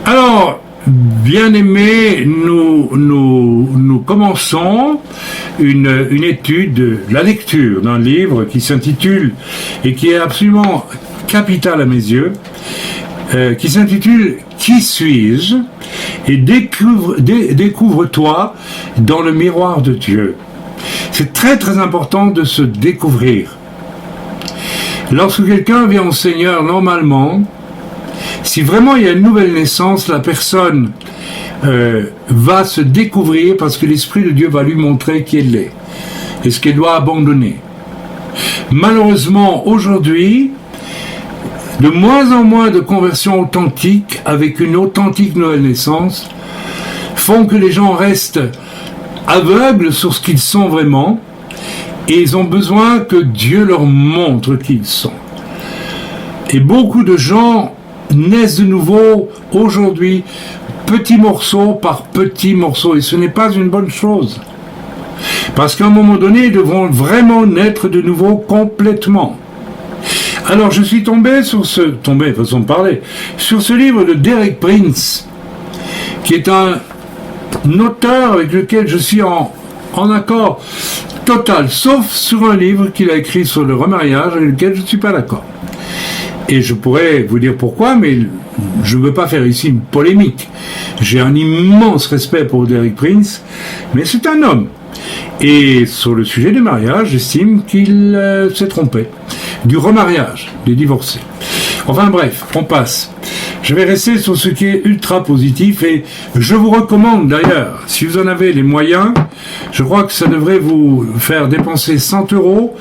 Alors, bien-aimés, nous commençons une étude, la lecture d'un livre qui s'intitule, et qui est absolument capital à mes yeux, qui s'intitule « Qui suis-je ?» et découvre-toi dans le miroir de Dieu. C'est très très important de se découvrir. Lorsque quelqu'un vient au Seigneur, normalement, si vraiment il y a une nouvelle naissance, la personne va se découvrir parce que l'Esprit de Dieu va lui montrer qui elle est et ce qu'elle doit abandonner. Malheureusement, aujourd'hui, de moins en moins de conversions authentiques avec une authentique nouvelle naissance font que les gens restent aveugles sur ce qu'ils sont vraiment et ils ont besoin que Dieu leur montre qui ils sont. Et beaucoup de gens naissent de nouveau aujourd'hui, petit morceau par petit morceau, et ce n'est pas une bonne chose. Parce qu'à un moment donné, ils devront vraiment naître de nouveau complètement. Alors je suis tombé sur façon de parler, sur ce livre de Derek Prince, qui est un auteur avec lequel je suis en accord total, sauf sur un livre qu'il a écrit sur le remariage, avec lequel je ne suis pas d'accord. Et je pourrais vous dire pourquoi, mais je ne veux pas faire ici une polémique. J'ai un immense respect pour Derek Prince, mais c'est un homme. Et sur le sujet du mariage, j'estime qu'il s'est trompé. Du remariage, des divorcés. Enfin bref, on passe. Je vais rester sur ce qui est ultra positif et je vous recommande d'ailleurs, si vous en avez les moyens, je crois que ça devrait vous faire dépenser 100 €,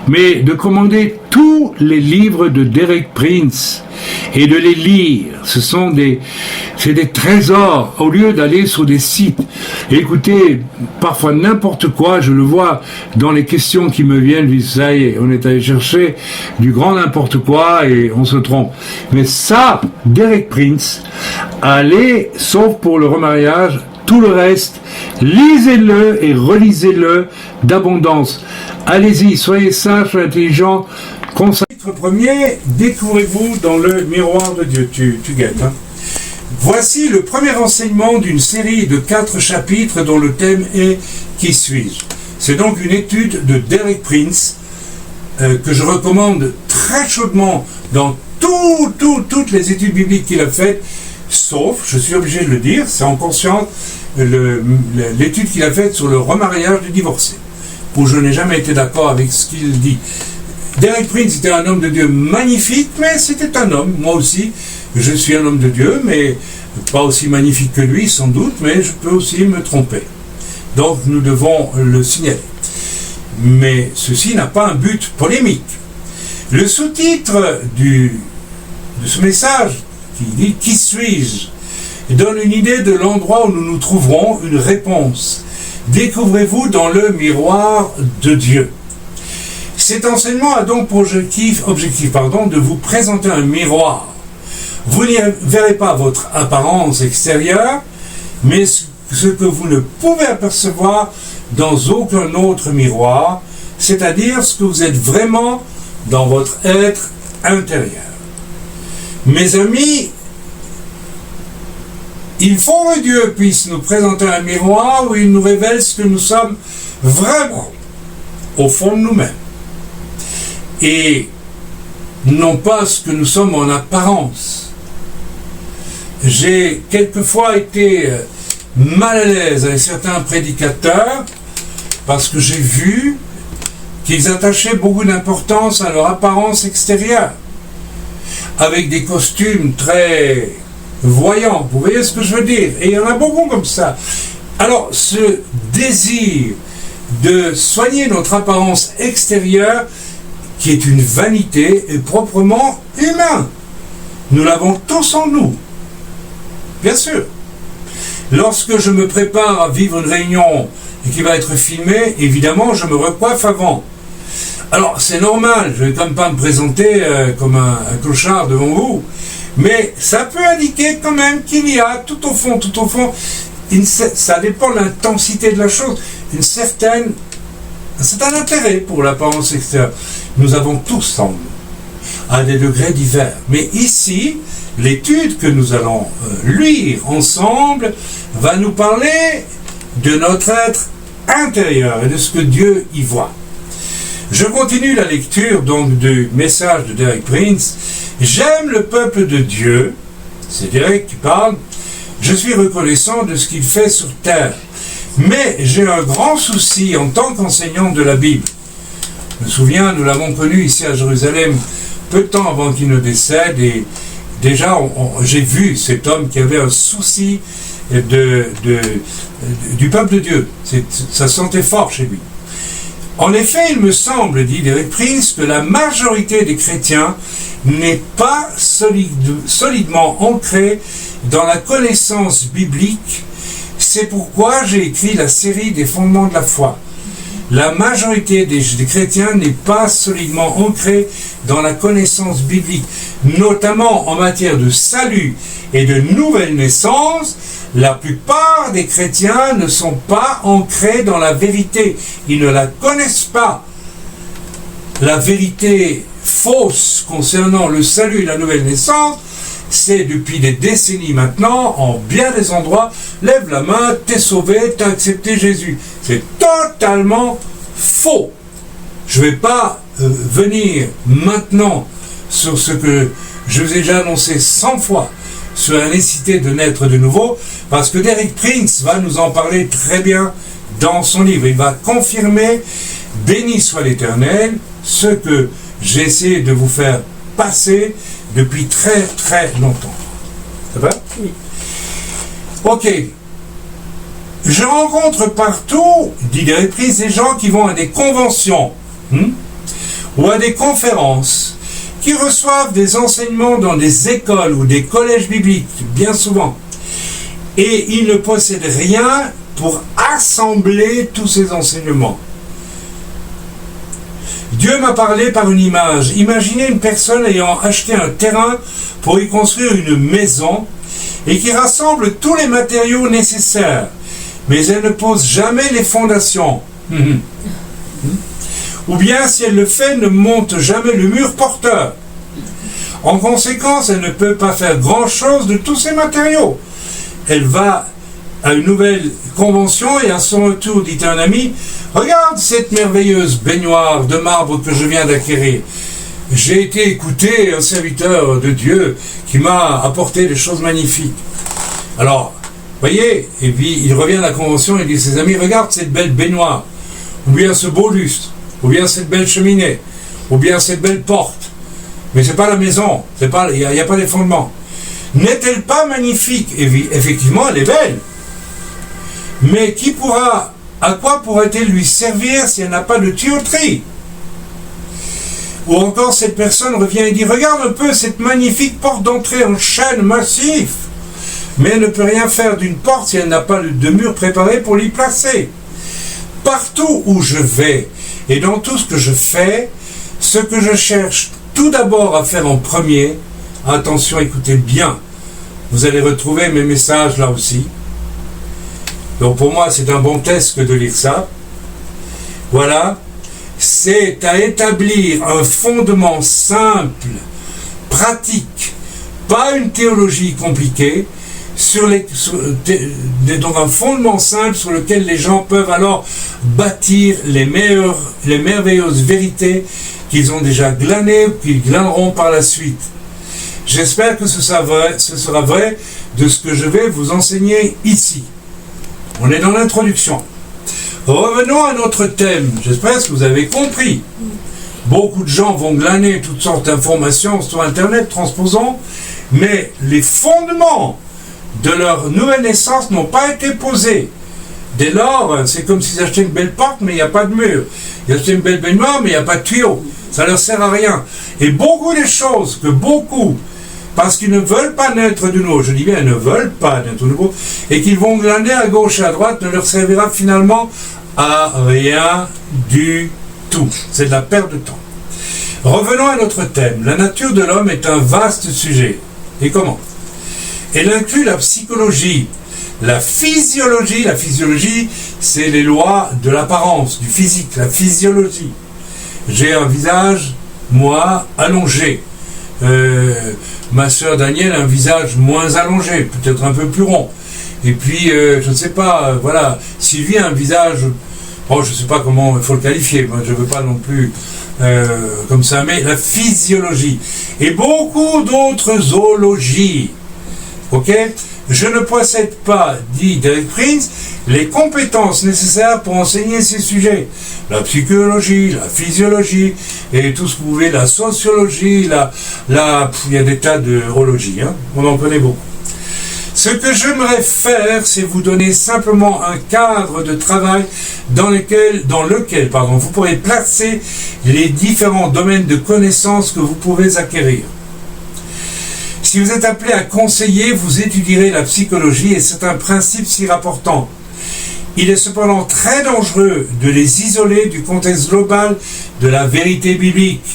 mais de commander tous les livres de Derek Prince et de les lire. C'est des trésors au lieu d'aller sur des sites. Et écoutez, parfois n'importe quoi, je le vois dans les questions qui me viennent, ça y est, on est allé chercher du grand n'importe quoi et on se trompe. Mais ça, Derek Prince, allez, sauf pour le remariage, tout le reste, lisez-le et relisez-le d'abondance. Allez-y, soyez sages, soyez intelligents. Chapitre premier, découvrez-vous dans le miroir de Dieu. Tu guettes, hein? Voici le premier enseignement d'une série de 4 chapitres dont le thème est « Qui suis-je ?» C'est donc une étude de Derek Prince que je recommande très chaudement dans toutes les études bibliques qu'il a faites, sauf, je suis obligé de le dire, c'est en conscience, l'étude qu'il a faite sur le remariage du divorcé, où je n'ai jamais été d'accord avec ce qu'il dit. Derek Prince était un homme de Dieu magnifique, mais c'était un homme, moi aussi, je suis un homme de Dieu, mais pas aussi magnifique que lui, sans doute, mais je peux aussi me tromper. Donc nous devons le signaler. Mais ceci n'a pas un but polémique. Le sous-titre de ce message, qui dit « Qui suis-je ?» donne une idée de l'endroit où nous nous trouverons, une réponse. Découvrez-vous dans le miroir de Dieu. Cet enseignement a donc pour objectif de vous présenter un miroir. Vous n'y verrez pas votre apparence extérieure, mais ce que vous ne pouvez apercevoir dans aucun autre miroir, c'est-à-dire ce que vous êtes vraiment dans votre être intérieur. Mes amis, il faut que Dieu puisse nous présenter un miroir où il nous révèle ce que nous sommes vraiment au fond de nous-mêmes. Et non pas ce que nous sommes en apparence. J'ai quelquefois été mal à l'aise avec certains prédicateurs parce que j'ai vu qu'ils attachaient beaucoup d'importance à leur apparence extérieure, avec des costumes très voyants. Vous voyez ce que je veux dire? Et il y en a beaucoup comme ça. Alors, ce désir de soigner notre apparence extérieure, qui est une vanité, est proprement humain. Nous l'avons tous en nous. Bien sûr. Lorsque je me prépare à vivre une réunion et qui va être filmée, évidemment, je me recoiffe avant. Alors, c'est normal, je ne vais quand même pas me présenter comme un clochard devant vous, mais ça peut indiquer quand même qu'il y a tout au fond, ça dépend de l'intensité de la chose, un certain intérêt pour l'apparence extérieure. Nous avons tous en nous, à des degrés divers. Mais ici, l'étude que nous allons lire ensemble va nous parler de notre être intérieur et de ce que Dieu y voit. Je continue la lecture donc du message de Derek Prince. J'aime le peuple de Dieu, c'est Derek qui parle, je suis reconnaissant de ce qu'il fait sur terre, mais j'ai un grand souci en tant qu'enseignant de la Bible. Je me souviens, nous l'avons connu ici à Jérusalem peu de temps avant qu'il ne décède, et déjà j'ai vu cet homme qui avait un souci du peuple de Dieu. Ça se sentait fort chez lui. En effet, il me semble, dit Derek Prince, que la majorité des chrétiens n'est pas solidement ancrée dans la connaissance biblique. C'est pourquoi j'ai écrit la série des fondements de la foi. La majorité des chrétiens n'est pas solidement ancrée dans la connaissance biblique, notamment en matière de salut et de nouvelle naissance. La plupart des chrétiens ne sont pas ancrés dans la vérité. Ils ne la connaissent pas. La vérité fausse concernant le salut et la nouvelle naissance, c'est depuis des décennies maintenant, en bien des endroits, lève la main, t'es sauvé, t'as accepté Jésus. C'est totalement faux. Je ne vais pas venir maintenant sur ce que je vous ai déjà annoncé 100 fois, sur la nécessité de naître de nouveau, parce que Derek Prince va nous en parler très bien dans son livre. Il va confirmer, béni soit l'Éternel, ce que j'ai essayé de vous faire passer depuis très très longtemps. Ça va? Oui. Ok. Je rencontre partout, dit Derek Prince, des gens qui vont à des conventions ou à des conférences, qui reçoivent des enseignements dans des écoles ou des collèges bibliques, bien souvent, et ils ne possèdent rien pour assembler tous ces enseignements. Dieu m'a parlé par une image. Imaginez une personne ayant acheté un terrain pour y construire une maison et qui rassemble tous les matériaux nécessaires, mais elle ne pose jamais les fondations. Ou bien, si elle le fait, ne monte jamais le mur porteur. En conséquence, elle ne peut pas faire grand-chose de tous ces matériaux. Elle va à une nouvelle convention et à son retour dit à un ami, « Regarde cette merveilleuse baignoire de marbre que je viens d'acquérir. J'ai été écouter un serviteur de Dieu qui m'a apporté des choses magnifiques. » Alors, voyez, et puis il revient à la convention et dit à ses amis, « Regarde cette belle baignoire, ou bien ce beau lustre, ou bien cette belle cheminée, ou bien cette belle porte. Mais c'est pas la maison, il n'y a pas les fondements. N'est-elle pas magnifique? » Et effectivement, elle est belle. Mais à quoi pourrait-elle lui servir si elle n'a pas de tuyauterie? Ou encore, cette personne revient et dit, regarde un peu cette magnifique porte d'entrée en chêne massif. Mais elle ne peut rien faire d'une porte si elle n'a pas de mur préparé pour l'y placer. Partout où je vais et dans tout ce que je fais, ce que je cherche tout d'abord à faire en premier, attention, écoutez bien, vous allez retrouver mes messages là aussi. Donc pour moi, c'est un bon test que de lire ça. Voilà. C'est à établir un fondement simple, pratique, pas une théologie compliquée, donc un fondement simple sur lequel les gens peuvent alors bâtir les merveilleuses vérités qu'ils ont déjà glanées ou qu'ils glaneront par la suite. J'espère que ce sera vrai de ce que je vais vous enseigner ici. On est dans l'introduction. Revenons à notre thème. J'espère que vous avez compris. Beaucoup de gens vont glaner toutes sortes d'informations sur Internet, transposons, mais les fondements de leur nouvelle naissance n'ont pas été posés. Dès lors, c'est comme s'ils achetaient une belle porte, mais il n'y a pas de mur. Ils achetaient une belle baignoire, mais il n'y a pas de tuyau. Ça ne leur sert à rien. Et beaucoup des choses que beaucoup, parce qu'ils ne veulent pas naître de nouveau, je dis bien, ils ne veulent pas naître de nouveau, et qu'ils vont glaner à gauche et à droite, ne leur servira finalement à rien du tout. C'est de la perte de temps. Revenons à notre thème. La nature de l'homme est un vaste sujet. Et comment? Elle inclut la psychologie, la physiologie. La physiologie, c'est les lois de l'apparence, du physique, la physiologie. J'ai un visage, moi, allongé. ma sœur Danielle a un visage moins allongé, peut-être un peu plus rond. Et puis, je ne sais pas, voilà, Sylvie a un visage, je ne sais pas comment il faut le qualifier, moi je ne veux pas non plus comme ça, mais la physiologie et beaucoup d'autres zoologies, ok? Je ne possède pas, dit Derek Prince, les compétences nécessaires pour enseigner ces sujets. La psychologie, la physiologie, et tout ce que vous voulez, la sociologie, il y a des tas d'horologies, hein, on en connaît beaucoup. Ce que j'aimerais faire, c'est vous donner simplement un cadre de travail dans lequel vous pourrez placer les différents domaines de connaissances que vous pouvez acquérir. Si vous êtes appelé à conseiller, vous étudierez la psychologie et c'est un principe si rapportant. Il est cependant très dangereux de les isoler du contexte global de la vérité biblique.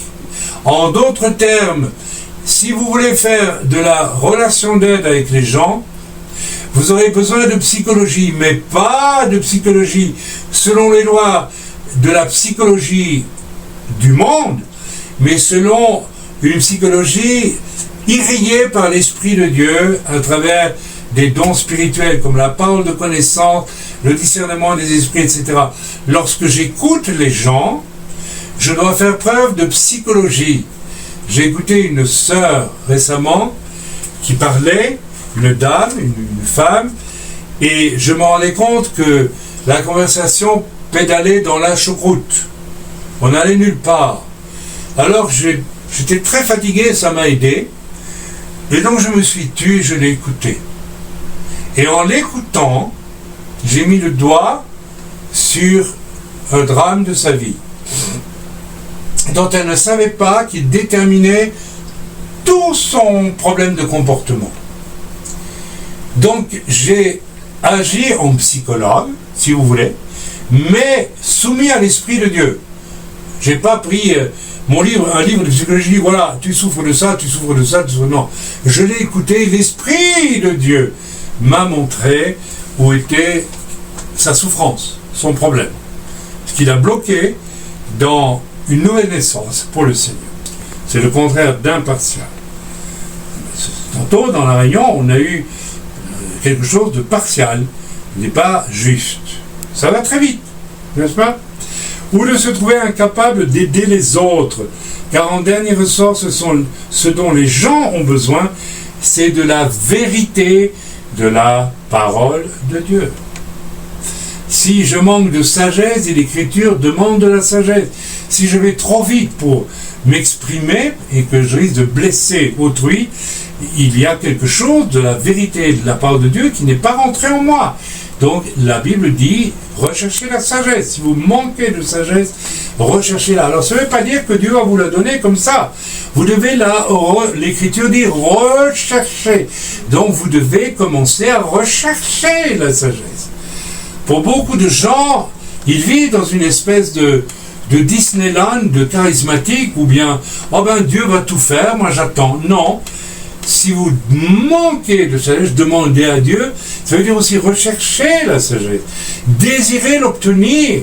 En d'autres termes, si vous voulez faire de la relation d'aide avec les gens, vous aurez besoin de psychologie, mais pas de psychologie selon les lois de la psychologie du monde, mais selon une psychologie irriguée par l'Esprit de Dieu à travers des dons spirituels comme la parole de connaissance, le discernement des esprits, etc. Lorsque j'écoute les gens, je dois faire preuve de psychologie. J'ai écouté une sœur récemment qui parlait, une dame, une femme, et je me rendais compte que la conversation pédalait dans la choucroute. On n'allait nulle part. Alors j'étais très fatigué, ça m'a aidé, et donc je me suis tu et je l'ai écouté. Et en l'écoutant, j'ai mis le doigt sur un drame de sa vie, dont elle ne savait pas qu'il déterminait tout son problème de comportement. Donc j'ai agi en psychologue, si vous voulez, mais soumis à l'Esprit de Dieu. J'ai pas pris un livre de psychologie, voilà, tu souffres de ça, tu souffres de ça, non. Je l'ai écouté, l'Esprit de Dieu m'a montré où était sa souffrance, son problème. Ce qu'il a bloqué dans une nouvelle naissance pour le Seigneur. C'est le contraire d'impartial. Tantôt, dans la réunion, on a eu quelque chose de partial, n'est pas juste. Ça va très vite, n'est-ce pas? Ou de se trouver incapable d'aider les autres, car en dernier ressort, ce dont les gens ont besoin, c'est de la vérité de la parole de Dieu. Si je manque de sagesse, et l'Écriture demande de la sagesse. Si je vais trop vite pour m'exprimer et que je risque de blesser autrui, il y a quelque chose de la vérité de la parole de Dieu qui n'est pas rentré en moi. Donc la Bible dit, recherchez la sagesse. Si vous manquez de sagesse, recherchez-la. Alors ça ne veut pas dire que Dieu va vous la donner comme ça. Vous devez l'Écriture dit rechercher. Donc vous devez commencer à rechercher la sagesse. Pour beaucoup de gens, ils vivent dans une espèce de Disneyland, de charismatique, ou bien, Dieu va tout faire, moi j'attends. Non. Si vous manquez de sagesse, demandez à Dieu, ça veut dire aussi rechercher la sagesse, désirez l'obtenir.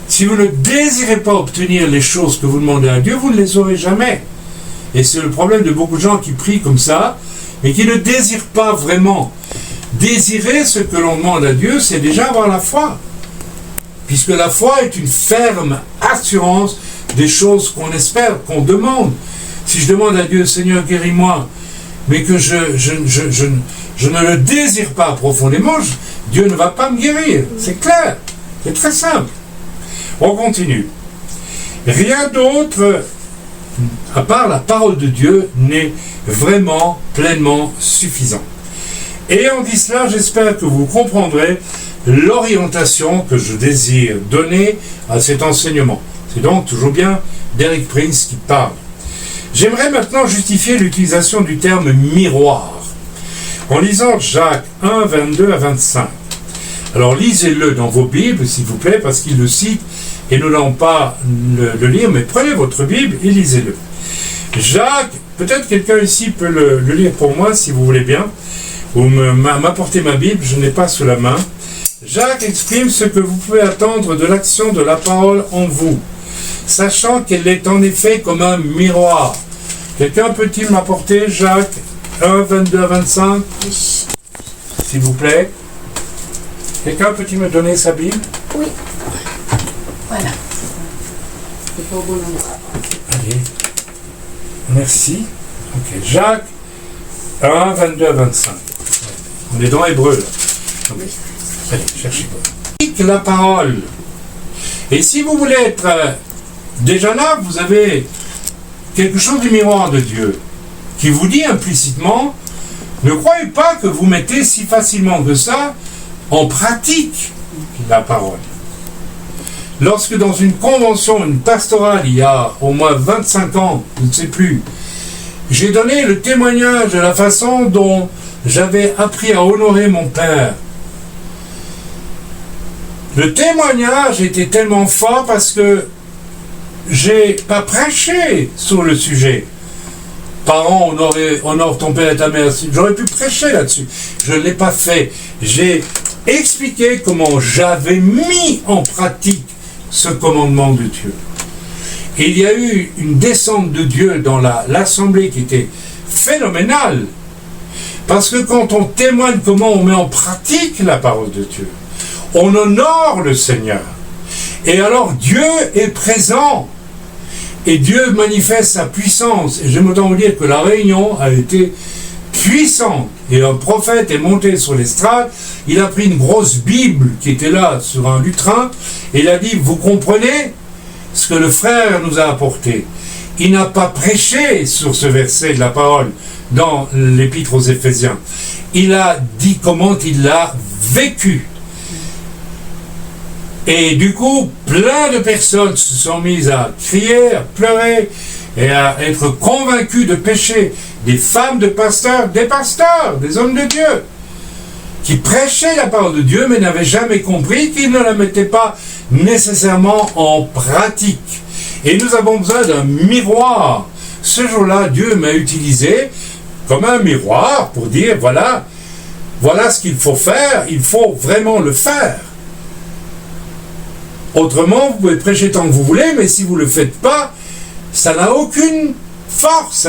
Si vous ne désirez pas obtenir les choses que vous demandez à Dieu, vous ne les aurez jamais. Et c'est le problème de beaucoup de gens qui prient comme ça, mais qui ne désirent pas vraiment. Désirer ce que l'on demande à Dieu, c'est déjà avoir la foi. Puisque la foi est une ferme assurance des choses qu'on espère, qu'on demande. Si je demande à Dieu, Seigneur, guéris-moi, mais que je ne le désire pas profondément, Dieu ne va pas me guérir. C'est clair. C'est très simple. On continue. Rien d'autre, à part la parole de Dieu, n'est vraiment pleinement suffisant. Ayant dit cela, j'espère que vous comprendrez l'orientation que je désire donner à cet enseignement. C'est donc toujours bien Derek Prince qui parle. J'aimerais maintenant justifier l'utilisation du terme miroir en lisant Jacques 1, 22 à 25. Alors lisez-le dans vos Bibles, s'il vous plaît, parce qu'il le cite et nous n'allons pas le lire, mais prenez votre Bible et lisez-le. Jacques, peut-être quelqu'un ici peut le lire pour moi, si vous voulez bien, ou m'apporter ma Bible, je n'ai pas sous la main. Jacques exprime ce que vous pouvez attendre de l'action de la parole en vous, sachant qu'elle est en effet comme un miroir, Quelqu'un peut-il m'apporter Jacques 1, 22 à 25 s'il vous plaît? Quelqu'un peut-il me donner sa Bible? Oui. Voilà. C'est pas au bon endroit. Allez. Merci. Ok. Jacques 1, 22 à 25. On est dans Hébreu là. Okay. Allez, cherchez-moi. La parole. Et si vous voulez être déjà là, vous avez quelque chose du miroir de Dieu qui vous dit implicitement, ne croyez pas que vous mettez si facilement que ça en pratique la parole. Lorsque dans une convention, une pastorale, il y a au moins 25 ans, je ne sais plus, j'ai donné le témoignage de la façon dont j'avais appris à honorer mon père. Le témoignage était tellement fort parce que j'ai pas prêché sur le sujet. Parents, honore ton père et ta mère. J'aurais pu prêcher là-dessus. Je ne l'ai pas fait. J'ai expliqué comment j'avais mis en pratique ce commandement de Dieu. Et il y a eu une descente de Dieu dans l'assemblée qui était phénoménale. Parce que quand on témoigne comment on met en pratique la parole de Dieu, on honore le Seigneur. Et alors Dieu est présent. Et Dieu manifeste sa puissance. Et j'aime autant vous dire que la réunion a été puissante. Et un prophète est monté sur l'estrade. Il a pris une grosse Bible qui était là sur un lutrin. Et il a dit, vous comprenez ce que le frère nous a apporté. Il n'a pas prêché sur ce verset de la parole dans l'épître aux Éphésiens. Il a dit comment il l'a vécu. Et du coup, plein de personnes se sont mises à crier, à pleurer et à être convaincues de péché. Des femmes de pasteurs, des hommes de Dieu, qui prêchaient la parole de Dieu, mais n'avaient jamais compris qu'ils ne la mettaient pas nécessairement en pratique. Et nous avons besoin d'un miroir. Ce jour-là, Dieu m'a utilisé comme un miroir pour dire, voilà ce qu'il faut faire, il faut vraiment le faire. Autrement, vous pouvez prêcher tant que vous voulez, mais si vous ne le faites pas, ça n'a aucune force,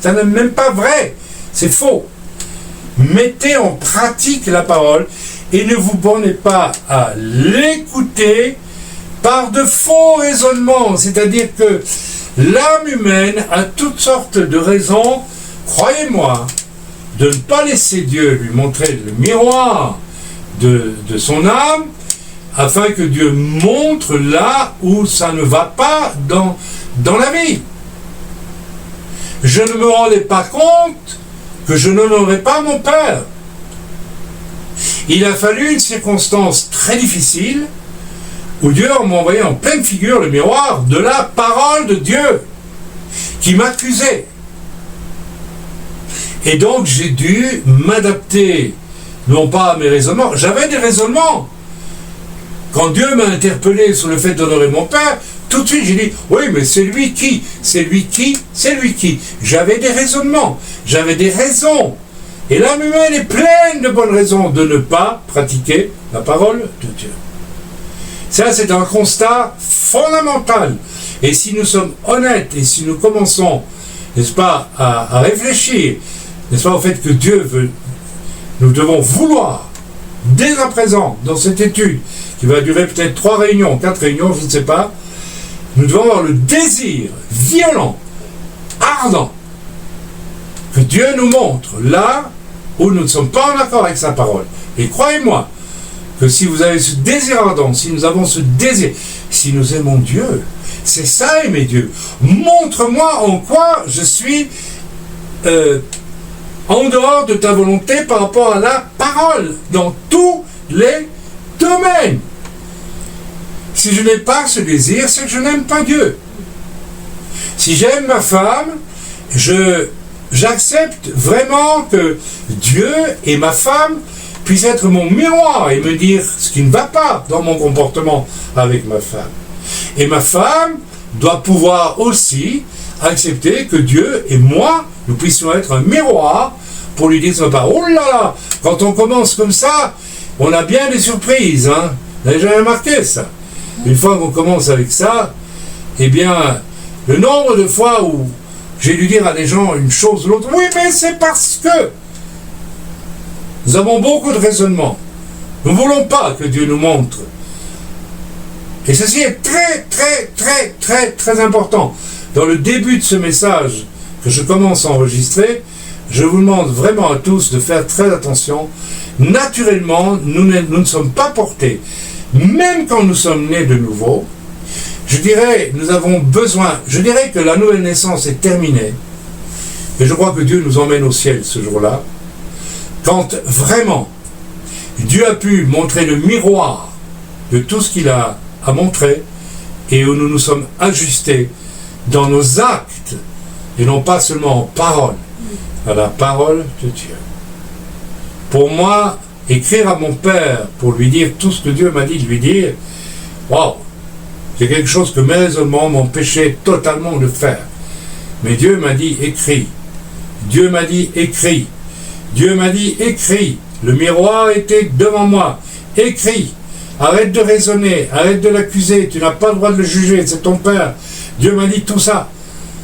ça n'est même pas vrai, c'est faux. Mettez en pratique la parole et ne vous bornez pas à l'écouter par de faux raisonnements, c'est-à-dire que l'âme humaine a toutes sortes de raisons, croyez-moi, de ne pas laisser Dieu lui montrer le miroir de son âme, afin que Dieu montre là où ça ne va pas dans la vie. Je ne me rendais pas compte que je n'honorais pas mon père. Il a fallu une circonstance très difficile où Dieu m'a envoyé en pleine figure le miroir de la parole de Dieu qui m'accusait. Et donc j'ai dû m'adapter, non pas à mes raisonnements, j'avais des raisonnements. Quand Dieu m'a interpellé sur le fait d'honorer mon père, tout de suite j'ai dit, oui, mais c'est lui qui. J'avais des raisonnements, j'avais des raisons. Et l'âme humaine est pleine de bonnes raisons de ne pas pratiquer la parole de Dieu. Ça, c'est un constat fondamental. Et si nous sommes honnêtes, et si nous commençons, n'est-ce pas, à réfléchir, n'est-ce pas, au fait que Dieu veut, nous devons vouloir, dès à présent, dans cette étude, qui va durer peut-être 3 réunions, 4 réunions, je ne sais pas, nous devons avoir le désir violent, ardent, que Dieu nous montre là où nous ne sommes pas en accord avec sa parole. Et croyez-moi, que si vous avez ce désir ardent, si nous avons ce désir, si nous aimons Dieu, c'est ça aimer Dieu. Montre-moi en quoi je suis en dehors de ta volonté par rapport à la parole, dans tous les domaines. Si je n'ai pas ce désir, c'est que je n'aime pas Dieu. Si j'aime ma femme, j'accepte vraiment que Dieu et ma femme puissent être mon miroir et me dire ce qui ne va pas dans mon comportement avec ma femme. Et ma femme doit pouvoir aussi accepter que Dieu et moi, nous puissions être un miroir pour lui dire ce pas. Oh là là, quand on commence comme ça, on a bien des surprises. Hein. Vous n'avez jamais remarqué ça? Une fois qu'on commence avec ça, eh bien, le nombre de fois où j'ai dû dire à des gens une chose ou l'autre. Oui, mais c'est parce que nous avons beaucoup de raisonnements. Nous ne voulons pas que Dieu nous montre. Et ceci est très, très, très, très, très important. Dans le début de ce message que je commence à enregistrer, je vous demande vraiment à tous de faire très attention. Naturellement, nous ne sommes pas portés, même quand nous sommes nés de nouveau. Je dirais, nous avons besoin, je dirais que la nouvelle naissance est terminée. Et je crois que Dieu nous emmène au ciel ce jour-là. Quand vraiment, Dieu a pu montrer le miroir de tout ce qu'il a montré et où nous nous sommes ajustés dans nos actes et non pas seulement en parole, à la parole de Dieu. Pour moi, écrire à mon père pour lui dire tout ce que Dieu m'a dit de lui dire, waouh, c'est quelque chose que mes raisonnements m'empêchaient totalement de faire. Mais Dieu m'a dit écris. Dieu m'a dit écris. Dieu m'a dit écris. Le miroir était devant moi. Écris. Arrête de raisonner. Arrête de l'accuser. Tu n'as pas le droit de le juger. C'est ton père. Dieu m'a dit tout ça.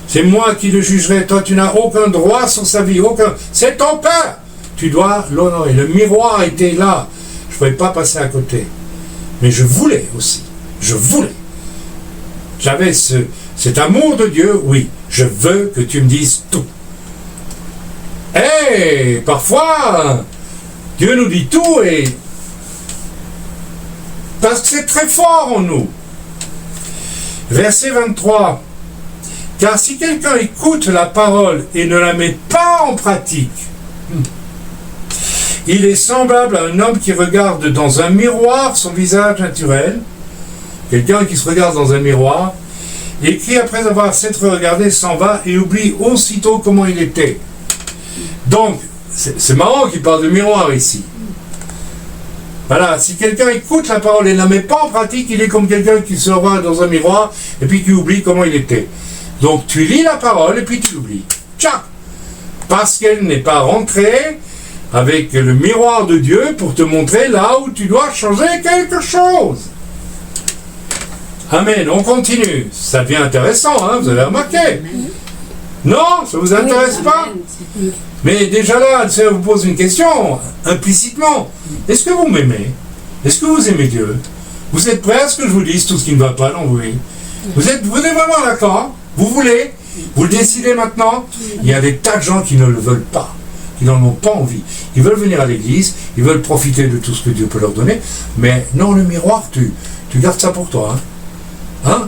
C'est moi qui le jugerai. Toi, tu n'as aucun droit sur sa vie. Aucun. C'est ton père. Tu dois l'honorer. Le miroir était là. Je ne pouvais pas passer à côté. Mais je voulais aussi. Je voulais. J'avais cet amour de Dieu. Oui, je veux que tu me dises tout. Et parfois, Dieu nous dit tout et parce que c'est très fort en nous. Verset 23. Car si quelqu'un écoute la parole et ne la met pas en pratique, il est semblable à un homme qui regarde dans un miroir son visage naturel, quelqu'un qui se regarde dans un miroir, et qui, après avoir s'être regardé, s'en va et oublie aussitôt comment il était. Donc, c'est marrant qu'il parle de miroir ici. Voilà, si quelqu'un écoute la parole et ne la met pas en pratique, il est comme quelqu'un qui se regarde dans un miroir et puis qui oublie comment il était. Donc, tu lis la parole et puis tu l'oublies. Tchac! Parce qu'elle n'est pas rentrée avec le miroir de Dieu pour te montrer là où tu dois changer quelque chose. Amen, on continue. Ça devient intéressant, hein, vous avez remarqué. Non, ça ne vous intéresse pas? Mais déjà là, ça vous pose une question, implicitement. Est-ce que vous m'aimez? Est-ce que vous aimez Dieu? Vous êtes prêts à ce que je vous dise tout ce qui ne va pas dans vous? Vous êtes vraiment d'accord? Vous voulez? Vous le décidez maintenant? Il y a des tas de gens qui ne le veulent pas, qui n'en ont pas envie. Ils veulent venir à l'église, ils veulent profiter de tout ce que Dieu peut leur donner, mais non, le miroir, tu gardes ça pour toi. Hein?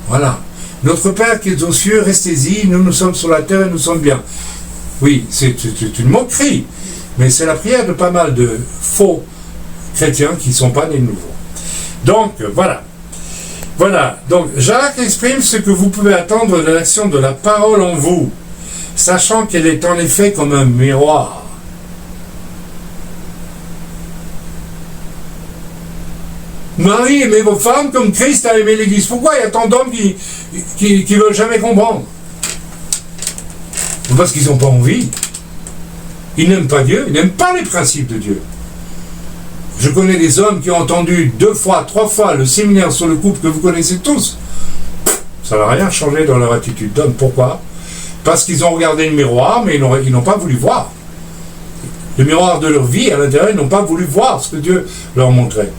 Voilà. Notre Père qui est aux cieux, restez-y, nous sommes sur la terre et nous sommes bien. Oui, c'est une moquerie, mais c'est la prière de pas mal de faux chrétiens qui ne sont pas nés de nouveau. Donc, voilà. Voilà. Donc, Jacques exprime ce que vous pouvez attendre de l'action de la parole en vous, sachant qu'elle est en effet comme un miroir. Marie, aimez vos femmes comme Christ a aimé l'Église. Pourquoi il y a tant d'hommes qui veulent jamais comprendre? Parce qu'ils n'ont pas envie. Ils n'aiment pas Dieu, ils n'aiment pas les principes de Dieu. Je connais des hommes qui ont entendu 2 fois, 3 fois le séminaire sur le couple que vous connaissez tous. Ça n'a rien changé dans leur attitude d'homme. Pourquoi? Parce qu'ils ont regardé le miroir, mais ils n'ont pas voulu voir. Le miroir de leur vie, à l'intérieur, ils n'ont pas voulu voir ce que Dieu leur montrait.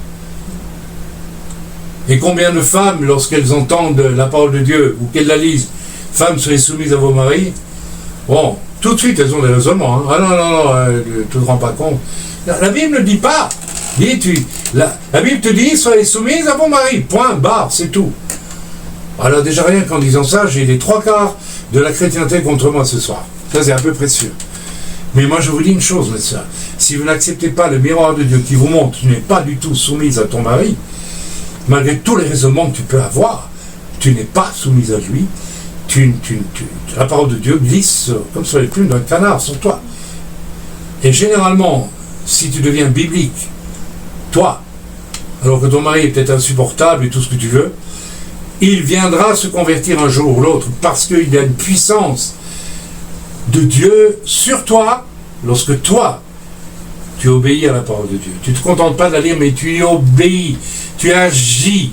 Et combien de femmes, lorsqu'elles entendent la parole de Dieu, ou qu'elles la lisent, femmes, soyez soumises à vos maris, bon, tout de suite, elles ont des raisonnements. Hein. Ah non, tu ne te rends pas compte. La Bible ne dit pas. La Bible te dit, soyez soumises à vos maris. Point, barre, c'est tout. Alors déjà rien qu'en disant ça, j'ai les 3/4 de la chrétienté contre moi ce soir. Ça, c'est à peu près sûr. Mais moi, je vous dis une chose, mes soeurs. Si vous n'acceptez pas le miroir de Dieu qui vous montre que tu n'es pas du tout soumise à ton mari, malgré tous les raisonnements que tu peux avoir, tu n'es pas soumise à lui. La parole de Dieu glisse comme sur les plumes d'un canard sur toi. Et généralement, si tu deviens biblique, toi, alors que ton mari est peut-être insupportable et tout ce que tu veux, il viendra se convertir un jour ou l'autre parce qu'il y a une puissance de Dieu sur toi lorsque toi, tu obéis à la parole de Dieu. Tu ne te contentes pas de la lire, mais tu y obéis, tu agis.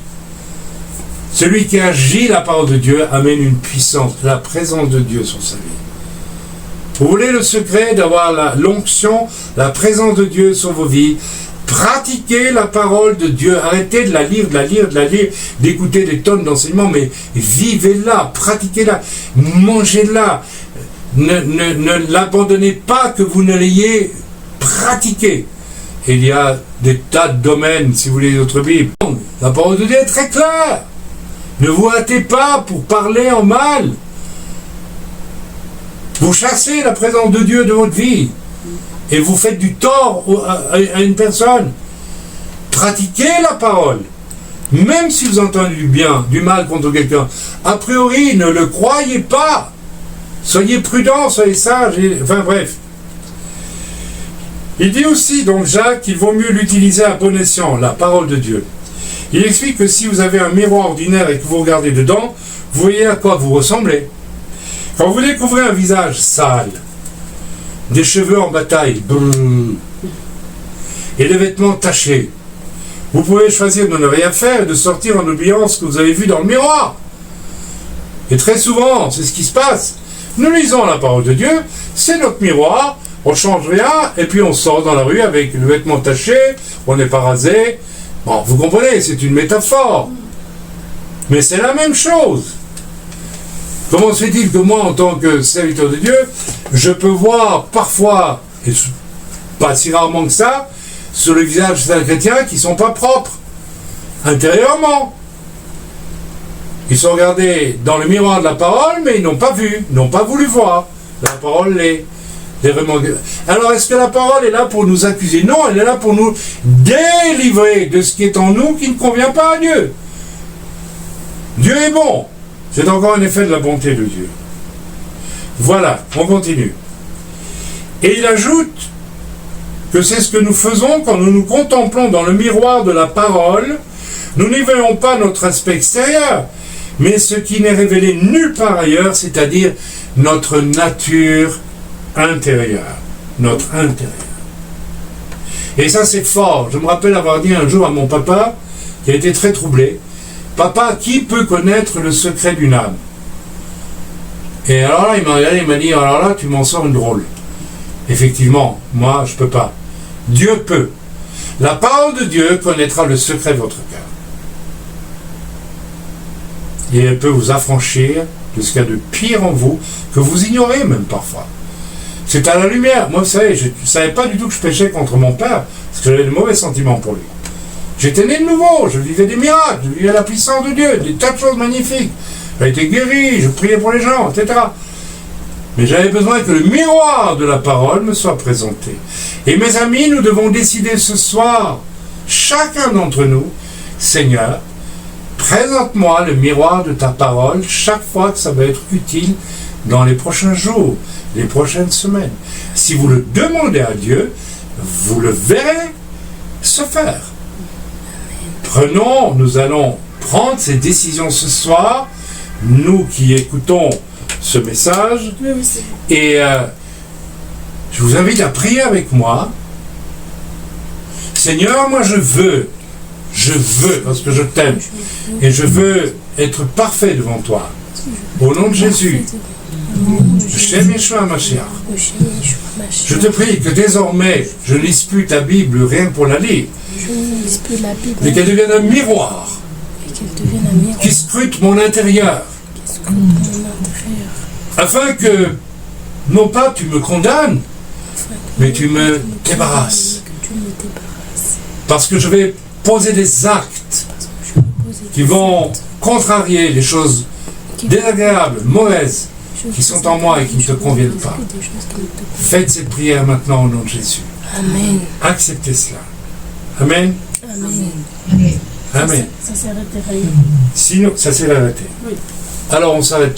Celui qui agit la parole de Dieu amène une puissance, la présence de Dieu sur sa vie. Vous voulez le secret d'avoir l'onction, la présence de Dieu sur vos vies? Pratiquez la parole de Dieu. Arrêtez de la lire, d'écouter des tonnes d'enseignements, mais vivez-la, pratiquez-la, mangez-la. Ne l'abandonnez pas que vous ne l'ayez pratiquée. Il y a des tas de domaines, si vous voulez, d'autres Bibles. La parole de Dieu est très claire. Ne vous hâtez pas pour parler en mal. Vous chassez la présence de Dieu de votre vie et vous faites du tort à une personne. Pratiquez la parole. Même si vous entendez du bien, du mal contre quelqu'un, a priori, ne le croyez pas. Soyez prudents, soyez sages, enfin bref. Il dit aussi, donc Jacques, qu'il vaut mieux l'utiliser à bon escient, la parole de Dieu. Il explique que si vous avez un miroir ordinaire et que vous regardez dedans, vous voyez à quoi vous ressemblez. Quand vous découvrez un visage sale, des cheveux en bataille, et des vêtements tachés, vous pouvez choisir de ne rien faire et de sortir en oubliant ce que vous avez vu dans le miroir. Et très souvent, c'est ce qui se passe. Nous lisons la parole de Dieu, c'est notre miroir, on ne change rien, et puis on sort dans la rue avec le vêtement taché, on n'est pas rasé. Bon, vous comprenez, c'est une métaphore. Mais c'est la même chose. Comment se fait-il que moi, en tant que serviteur de Dieu, je peux voir parfois, et pas si rarement que ça, sur le visage de certains chrétiens qui ne sont pas propres, intérieurement. Ils sont regardés dans le miroir de la parole, mais ils n'ont pas vu, n'ont pas voulu voir. La parole les remonte. Alors, est-ce que la parole est là pour nous accuser? Non, elle est là pour nous délivrer de ce qui est en nous qui ne convient pas à Dieu. Dieu est bon. C'est encore un effet de la bonté de Dieu. Voilà, on continue. Et il ajoute que c'est ce que nous faisons quand nous nous contemplons dans le miroir de la parole. Nous n'y voyons pas notre aspect extérieur, mais ce qui n'est révélé nulle part ailleurs, c'est-à-dire notre nature intérieure. Notre intérieur. Et ça, c'est fort. Je me rappelle avoir dit un jour à mon papa, qui a été très troublé, « Papa, qui peut connaître le secret d'une âme ?» Et alors là, il m'a regardé, il m'a dit, alors là, tu m'en sors une drôle. Effectivement, moi, je peux pas. Dieu peut. La parole de Dieu connaîtra le secret de votre cœur. Et elle peut vous affranchir de ce qu'il y a de pire en vous, que vous ignorez même parfois. C'est à la lumière. Moi, vous savez, je ne savais pas du tout que je péchais contre mon père, parce que j'avais de mauvais sentiments pour lui. J'étais né de nouveau, je vivais des miracles, je vivais la puissance de Dieu, des tas de choses magnifiques. J'ai été guéri, je priais pour les gens, etc. Mais j'avais besoin que le miroir de la parole me soit présenté. Et mes amis, nous devons décider ce soir, chacun d'entre nous, Seigneur, présente-moi le miroir de ta parole chaque fois que ça va être utile dans les prochains jours, les prochaines semaines. Si vous le demandez à Dieu, vous le verrez se faire. Nous allons prendre ces décisions ce soir, nous qui écoutons ce message, et je vous invite à prier avec moi. Seigneur, moi je veux, parce que je t'aime, et je veux être parfait devant toi. Au nom de Jésus, Shem Yeshua Mashiach, je te prie que désormais, je ne lise plus ta Bible rien que pour la lire, mais qu'elle devienne un miroir qui scrute mon intérieur, afin que, non pas tu me condamnes, mais tu me débarrasses. Parce que je vais poser des actes qui vont contrarier les choses désagréables, mauvaises, qui sont en moi et qui ne te conviennent pas. Faites cette prière maintenant au nom de Jésus. Amen. Acceptez cela. Amen. Amen. Amen. Ça s'est arrêté. Sinon, ça s'est arrêté. Oui. Alors on s'arrête.